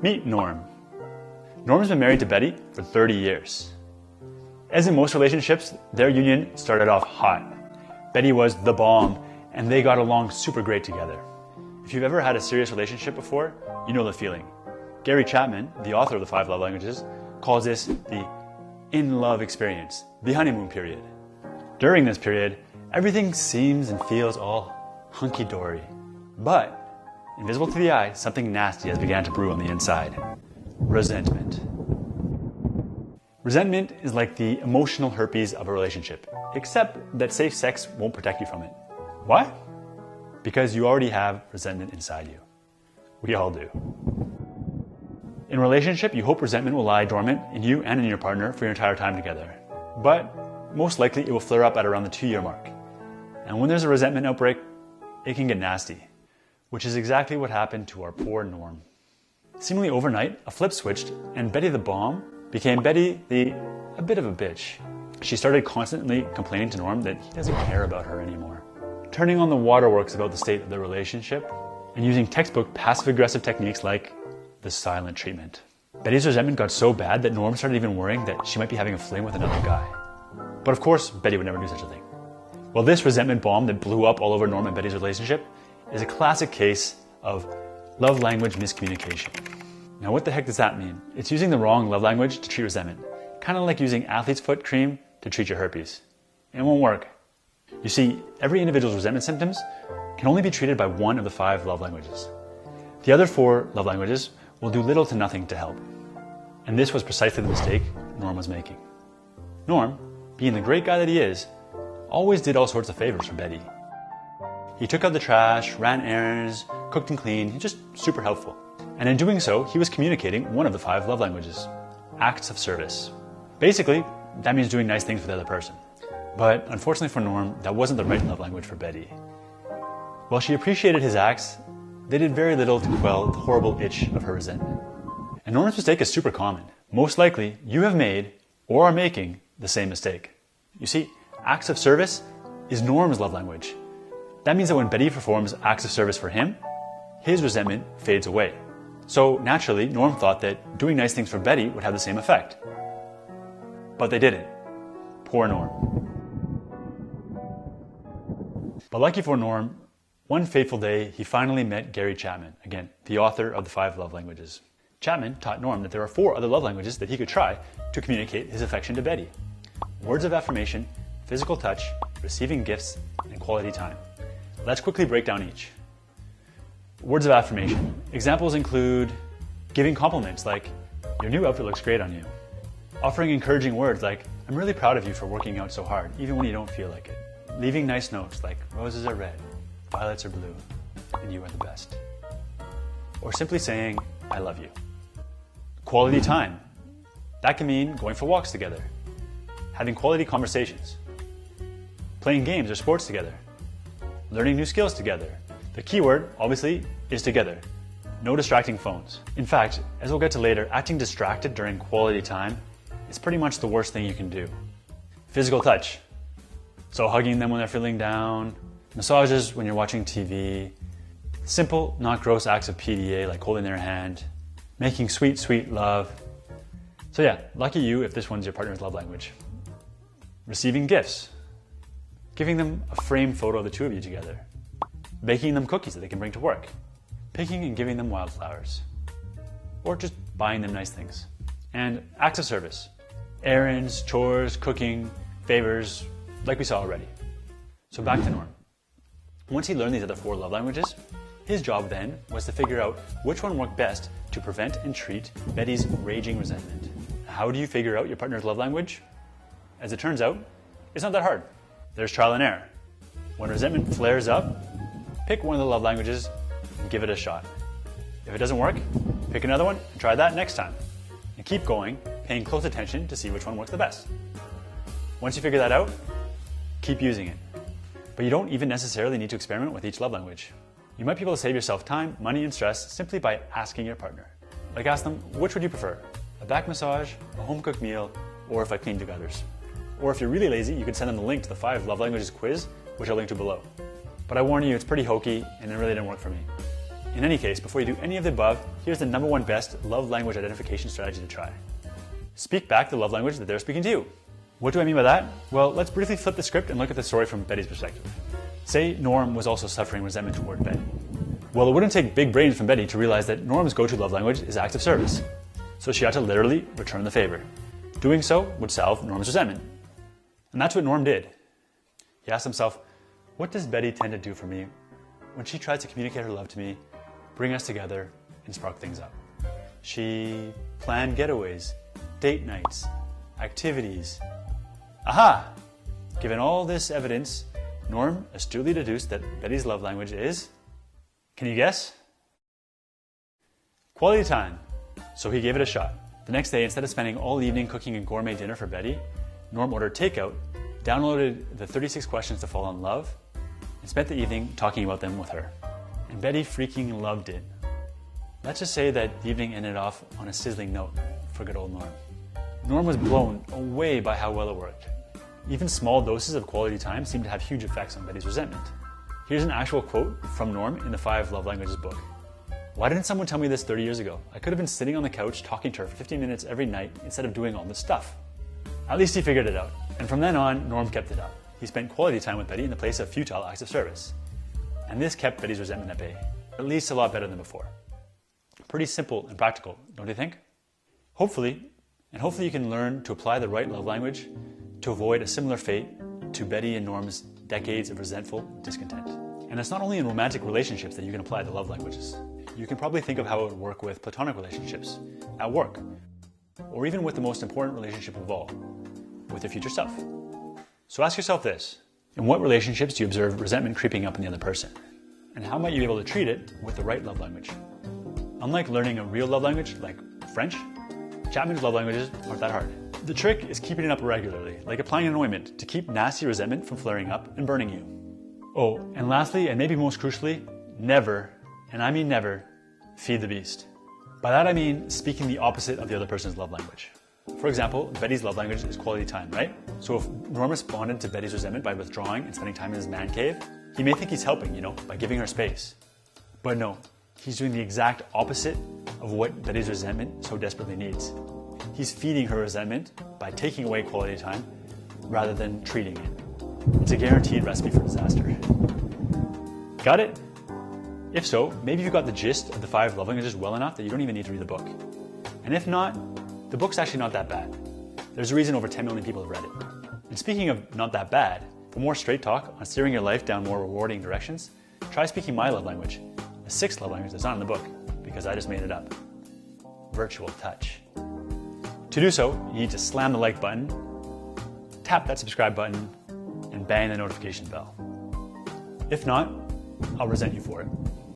Meet Norm. Norm's been married to Betty for 30 years. As in most relationships, their union started off hot. Betty was the bomb, and they got along super great together. If you've ever had a serious relationship before, you know the feeling. Gary Chapman, the author of the 5 Love Languages, calls this the in-love experience, the honeymoon period. During this period, everything seems and feels all hunky-dory. But, invisible to the eye, something nasty has begun to brew on the inside. Resentment. Resentment is like the emotional herpes of a relationship, except that safe sex won't protect you from it. Why? Because you already have resentment inside you. We all do. In a relationship, you hope resentment will lie dormant in you and in your partner for your entire time together. But most likely it will flare up at around the 2-year mark. And when there's a resentment outbreak, it can get nasty, which is exactly what happened to our poor Norm. Seemingly overnight, a flip switched, and Betty the bomb became Betty a bit of a bitch. She started constantly complaining to Norm that he doesn't care about her anymore, turning on the waterworks about the state of the relationship, and using textbook passive-aggressive techniques like the silent treatment. Betty's resentment got so bad that Norm started even worrying that she might be having a fling with another guy. But of course, Betty would never do such a thing. Well, this resentment bomb that blew up all over Norm and Betty's relationship is a classic case of love language miscommunication. Now, what the heck does that mean? It's using the wrong love language to treat resentment. Kind of like using athlete's foot cream to treat your herpes. It won't work. You see, every individual's resentment symptoms can only be treated by one of the 5 love languages. The other 4 love languages will do little to nothing to help. And this was precisely the mistake Norm was making. Norm, being the great guy that he is, always did all sorts of favors for Betty. He took out the trash, ran errands, cooked and cleaned. He's just super helpful. And in doing so, he was communicating one of the 5 love languages, acts of service. Basically, that means doing nice things for the other person. But unfortunately for Norm, that wasn't the right love language for Betty. While she appreciated his acts, they did very little to quell the horrible itch of her resentment. And Norm's mistake is super common. Most likely, you have made or are making the same mistake. You see, acts of service is Norm's love language. That means that when Betty performs acts of service for him, his resentment fades away. So naturally, Norm thought that doing nice things for Betty would have the same effect. But they didn't. Poor Norm. But lucky for Norm, one fateful day, he finally met Gary Chapman, again, the author of the 5 love languages. Chapman taught Norm that there are 4 other love languages that he could try to communicate his affection to Betty. Words of affirmation, physical touch, receiving gifts, and quality time. Let's quickly break down each. Words of affirmation. Examples include giving compliments like, your new outfit looks great on you. Offering encouraging words like, I'm really proud of you for working out so hard, even when you don't feel like it. Leaving nice notes like, roses are red, violets are blue, and you are the best. Or simply saying, I love you. Quality time. That can mean going for walks together, having quality conversations, playing games or sports together, learning new skills together. The key word, obviously, is together. No distracting phones. In fact, as we'll get to later, acting distracted during quality time is pretty much the worst thing you can do. Physical touch. So hugging them when they're feeling down, massages when you're watching TV, simple, not gross acts of PDA like holding their hand, making sweet, sweet love. So yeah, lucky you if this one's your partner's love language. Receiving gifts. Giving them a framed photo of the 2 of you together. Baking them cookies that they can bring to work. Picking and giving them wildflowers. Or just buying them nice things. And acts of service. Errands, chores, cooking, favors, like we saw already. So back to Norm. Once he learned these other 4 love languages, his job then was to figure out which one worked best to prevent and treat Betty's raging resentment. How do you figure out your partner's love language? As it turns out, it's not that hard. There's trial and error. When resentment flares up, pick one of the love languages and give it a shot. If it doesn't work, pick another one and try that next time. And keep going, paying close attention to see which one works the best. Once you figure that out, keep using it. But you don't even necessarily need to experiment with each love language. You might be able to save yourself time, money, and stress simply by asking your partner. Like ask them, which would you prefer? A back massage, a home-cooked meal, or if I cleaned your gutters? Or if you're really lazy, you could send them the link to the 5 love languages quiz, which I'll link to below. But I warn you, it's pretty hokey and it really didn't work for me. In any case, before you do any of the above, here's the #1 best love language identification strategy to try. Speak back the love language that they're speaking to you. What do I mean by that? Well, let's briefly flip the script and look at the story from Betty's perspective. Say Norm was also suffering resentment toward Betty. Well, it wouldn't take big brains from Betty to realize that Norm's go-to love language is acts of service. So she had to literally return the favor. Doing so would salve Norm's resentment. And that's what Norm did. He asked himself, what does Betty tend to do for me when she tries to communicate her love to me, bring us together, and spark things up? She planned getaways, date nights, activities. Aha! Given all this evidence, Norm astutely deduced that Betty's love language is, can you guess? Quality time. So he gave it a shot. The next day, instead of spending all evening cooking a gourmet dinner for Betty, Norm ordered takeout, downloaded the 36 questions to fall in love, and spent the evening talking about them with her. And Betty freaking loved it. Let's just say that the evening ended off on a sizzling note for good old Norm. Norm was blown away by how well it worked. Even small doses of quality time seemed to have huge effects on Betty's resentment. Here's an actual quote from Norm in the 5 Love Languages book. Why didn't someone tell me this 30 years ago? I could have been sitting on the couch talking to her for 15 minutes every night instead of doing all this stuff. At least he figured it out. And from then on, Norm kept it up. He spent quality time with Betty in the place of futile acts of service. And this kept Betty's resentment at bay. At least a lot better than before. Pretty simple and practical, don't you think? Hopefully you can learn to apply the right love language to avoid a similar fate to Betty and Norm's decades of resentful discontent. And it's not only in romantic relationships that you can apply the love languages. You can probably think of how it would work with platonic relationships, at work, or even with the most important relationship of all, with your future self. So ask yourself this: in what relationships do you observe resentment creeping up in the other person? And how might you be able to treat it with the right love language? Unlike learning a real love language, like French, Chapman's love languages aren't that hard. The trick is keeping it up regularly, like applying an ointment to keep nasty resentment from flaring up and burning you. Oh, and lastly, and maybe most crucially, never, and I mean never, feed the beast. By that I mean speaking the opposite of the other person's love language. For example, Betty's love language is quality time, right? So if Norm responded to Betty's resentment by withdrawing and spending time in his man cave, he may think he's helping, by giving her space. But no, he's doing the exact opposite of what Betty's resentment so desperately needs. He's feeding her resentment by taking away quality time rather than treating it. It's a guaranteed recipe for disaster. Got it? If so, maybe you got the gist of the 5 love languages well enough that you don't even need to read the book. And if not, the book's actually not that bad. There's a reason over 10 million people have read it. And speaking of not that bad, for more straight talk on steering your life down more rewarding directions, try speaking my love language, the 6th love language that's not in the book, because I just made it up. Virtual touch. To do so, you need to slam the like button, tap that subscribe button, and bang the notification bell. If not, I'll resent you for it.